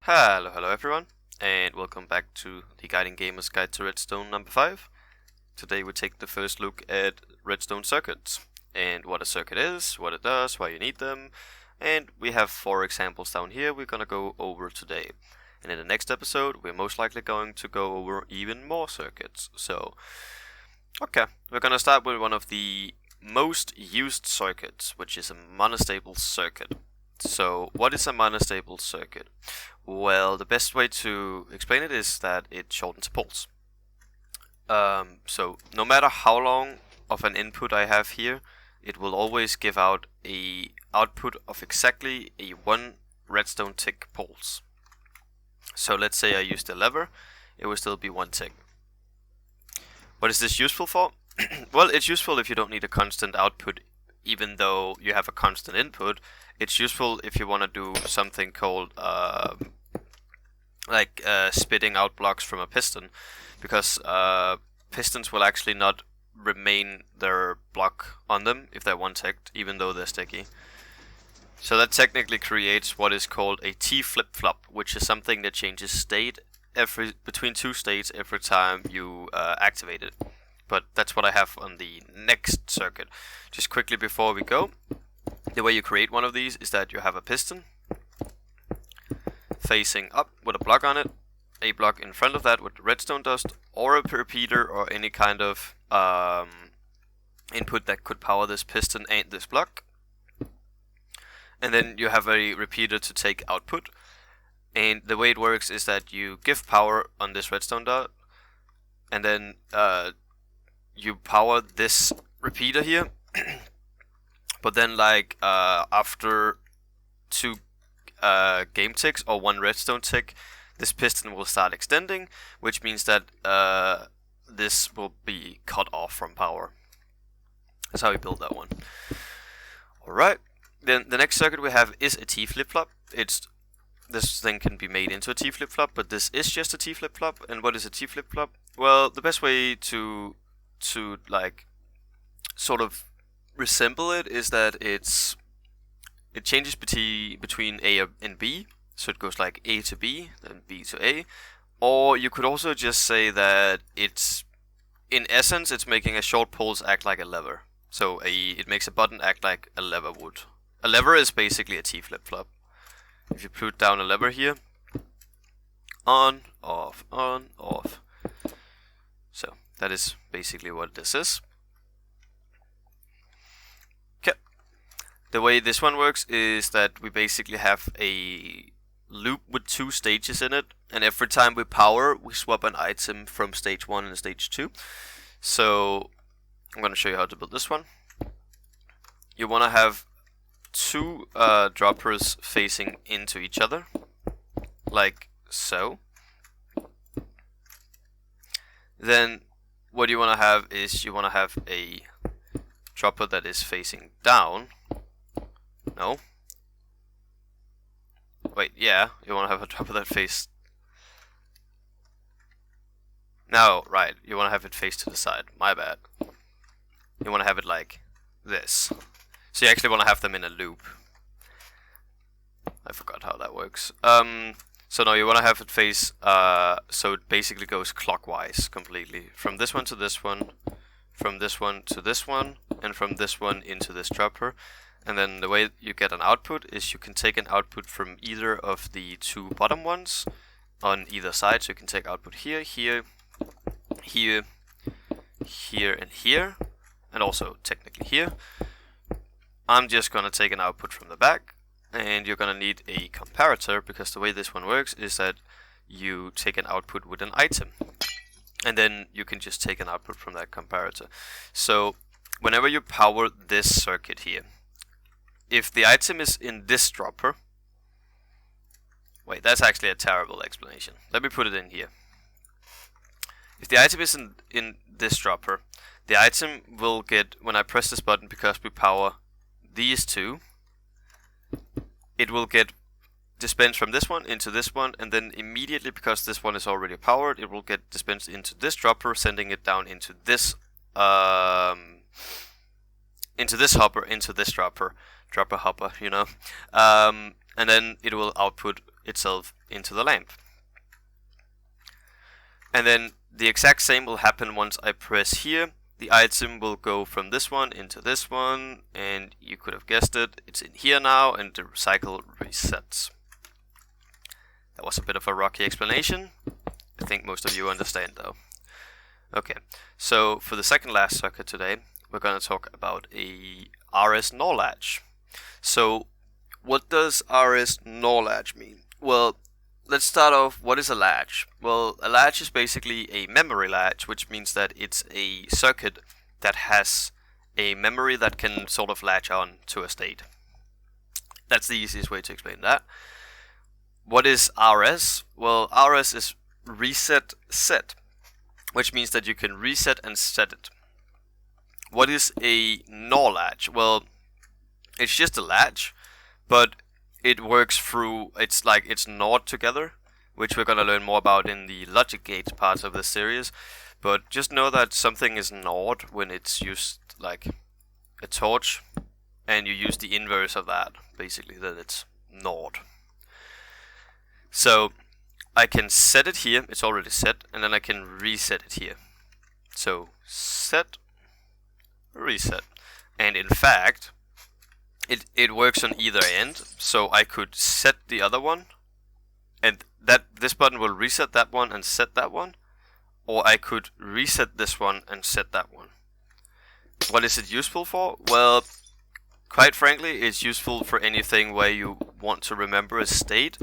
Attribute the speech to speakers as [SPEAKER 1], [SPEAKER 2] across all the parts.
[SPEAKER 1] Hello everyone, and welcome back to the Guiding Gamer's Guide to Redstone number 5. Today we take the first look at Redstone circuits, and what a circuit is, what it does, why you need them, and we have 4 examples down here we're gonna go over today. And in the next episode we're most likely going to go over even more circuits. So, okay, we're gonna start with one of the most used circuits, which is a monostable circuit. So, what is a monostable circuit? Well, the best way to explain it is that it shortens a pulse. So, no matter how long of an input I have here, it will always give out a output of exactly a 1 redstone tick pulse. So, let's say I use the lever, it will still be 1 tick. What is this useful for? Well, it's useful if you don't need a constant output, even though you have a constant input. It's useful if you want to do something called spitting out blocks from a piston, because pistons will actually not remain their block on them if they're 1 ticked, even though they're sticky. So that technically creates what is called a T flip-flop, which is something that changes state between 2 states every time you activate it. But that's what I have on the next circuit. Just quickly before we go, the way you create one of these is that you have a piston facing up with a block on it, a block in front of that with redstone dust, or a repeater, or any kind of input that could power this piston and this block. And then you have a repeater to take output. And the way it works is that you give power on this redstone dot, and then you power this repeater here. But then, like, after 2 game ticks or 1 redstone tick, this piston will start extending, which means that this will be cut off from power. That's how we build that one. Alright, then the next circuit we have is a T flip-flop. This thing can be made into a T flip-flop, but this is just a T flip-flop. And what is a T flip-flop? Well, the best way to like sort of resemble it is that it changes between A and B, so it goes like A to B, then B to A. Or you could also just say that it's, in essence, it's making a short pulse act like a lever. So it makes a button act like a lever would. A lever is basically a T flip-flop. If you put down a lever here, on, off, on, off. So that is basically what this is. Okay. The way this one works is that we basically have a loop with 2 stages in it, and every time we power, we swap an item from stage 1 and stage 2. So I'm going to show you how to build this one. You want to have 2 droppers facing into each other, like so. Then what you want to have is you want to have a dropper that is facing down. No. Wait, yeah, you want to have a dropper that faces... No, right, you want to have it face to the side. My bad. You want to have it like this. So you actually want to have them in a loop. I forgot how that works. So no, you want to have it face, so it basically goes clockwise completely. From this one to this one, from this one to this one, and from this one into this dropper. And then the way you get an output is you can take an output from either of the 2 bottom ones on either side. So you can take output here, here, here, here, and here, and also technically here. I'm just gonna take an output from the back, and you're gonna need a comparator, because the way this one works is that you take an output with an item, and then you can just take an output from that comparator. So whenever you power this circuit here, if the item is in this dropper, wait, that's actually a terrible explanation. Let me put it in here. If the item is in this dropper, the item will get, when I press this button, because we power these 2, it will get dispensed from this one into this one, and then immediately, because this one is already powered, it will get dispensed into this dropper, sending it down into this hopper, into this dropper hopper, you know. And then it will output itself into the lamp. And then the exact same will happen once I press here. The item will go from this one into this one, and you could have guessed it, it's in here now, and the cycle resets. That was a bit of a rocky explanation. I think most of you understand though. Okay, so for the second last circuit today, we're going to talk about a RS NOR latch. So what does RS NOR latch mean? Well, let's start off, what is a latch? Well, a latch is basically a memory latch, which means that it's a circuit that has a memory that can sort of latch on to a state. That's the easiest way to explain that. What is RS? Well, RS is reset set, which means that you can reset and set it. What is a NOR latch? Well, it's just a latch, but it works through, it's NORed together, which we're going to learn more about in the logic gates part of this series. But just know that something is NORed when it's used like a torch, and you use the inverse of that, basically, that it's NORed. So I can set it here, it's already set, and then I can reset it here. So set, reset. And in fact, it works on either end, so I could set the other one, and this button will reset that one and set that one, or I could reset this one and set that one. What is it useful for? Well, quite frankly, it's useful for anything where you want to remember a state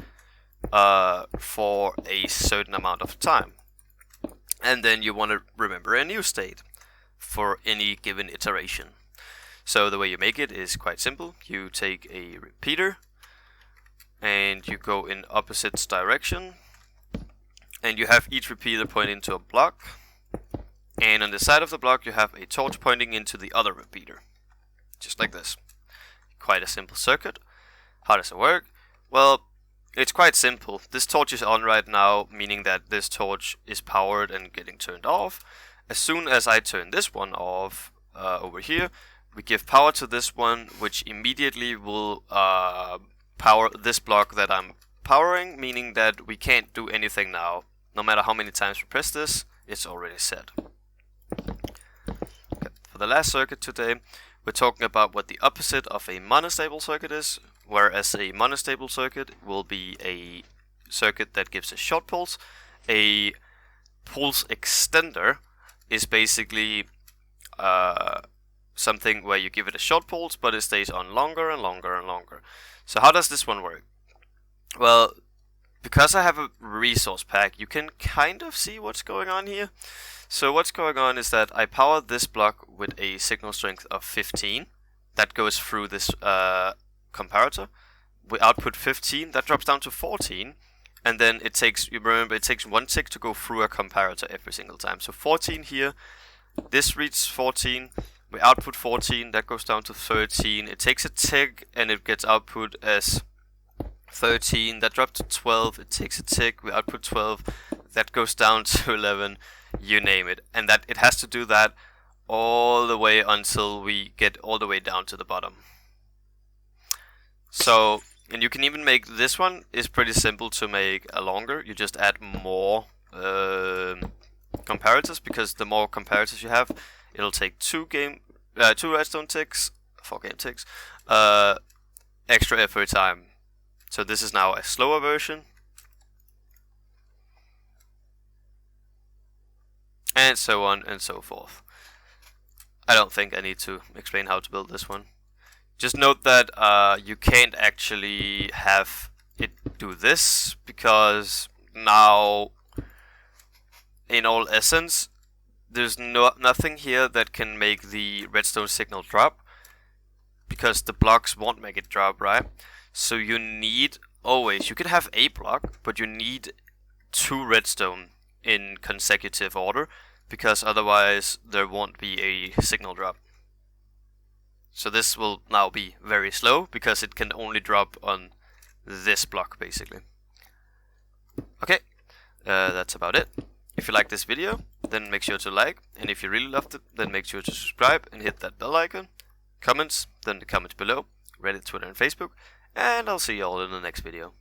[SPEAKER 1] for a certain amount of time, and then you want to remember a new state for any given iteration. So the way you make it is quite simple. You take a repeater and you go in opposite direction, and you have each repeater pointing to a block, and on the side of the block you have a torch pointing into the other repeater, just like this. Quite a simple circuit. How does it work? Well, it's quite simple. This torch is on right now, meaning that this torch is powered and getting turned off. As soon as I turn this one off over here, we give power to this one, which immediately will power this block that I'm powering, meaning that we can't do anything now. No matter how many times we press this, it's already set. Okay. For the last circuit today, we're talking about what the opposite of a monostable circuit is, whereas a monostable circuit will be a circuit that gives a short pulse. A pulse extender is basically something where you give it a short pulse, but it stays on longer and longer and longer. So how does this one work? Well, because I have a resource pack, you can kind of see what's going on here. So what's going on is that I power this block with a signal strength of 15. That goes through this comparator. We output 15, that drops down to 14. And then it takes, you remember, it takes 1 tick to go through a comparator every single time. So 14 here, this reads 14. We output 14, that goes down to 13. It takes a tick and it gets output as 13. That drops to 12. It takes a tick, we output 12. That goes down to 11. You name it. And that it has to do that all the way until we get all the way down to the bottom. So, and you can even make this one is pretty simple to make a longer. You just add more comparators, because the more comparators you have, it'll take 2 redstone ticks, 4 game ticks, extra every time. So this is now a slower version. And so on and so forth. I don't think I need to explain how to build this one. Just note that you can't actually have it do this, because now, in all essence, there's nothing here that can make the redstone signal drop, because the blocks won't make it drop, right? So you need always, you can have a block, but you need 2 redstone in consecutive order, because otherwise there won't be a signal drop. So this will now be very slow, because it can only drop on this block, basically. Okay, that's about it. If you like this video, then make sure to like, and if you really loved it, then make sure to subscribe and hit that bell icon. Comments, then the comments below, Reddit, Twitter and Facebook, and I'll see you all in the next video.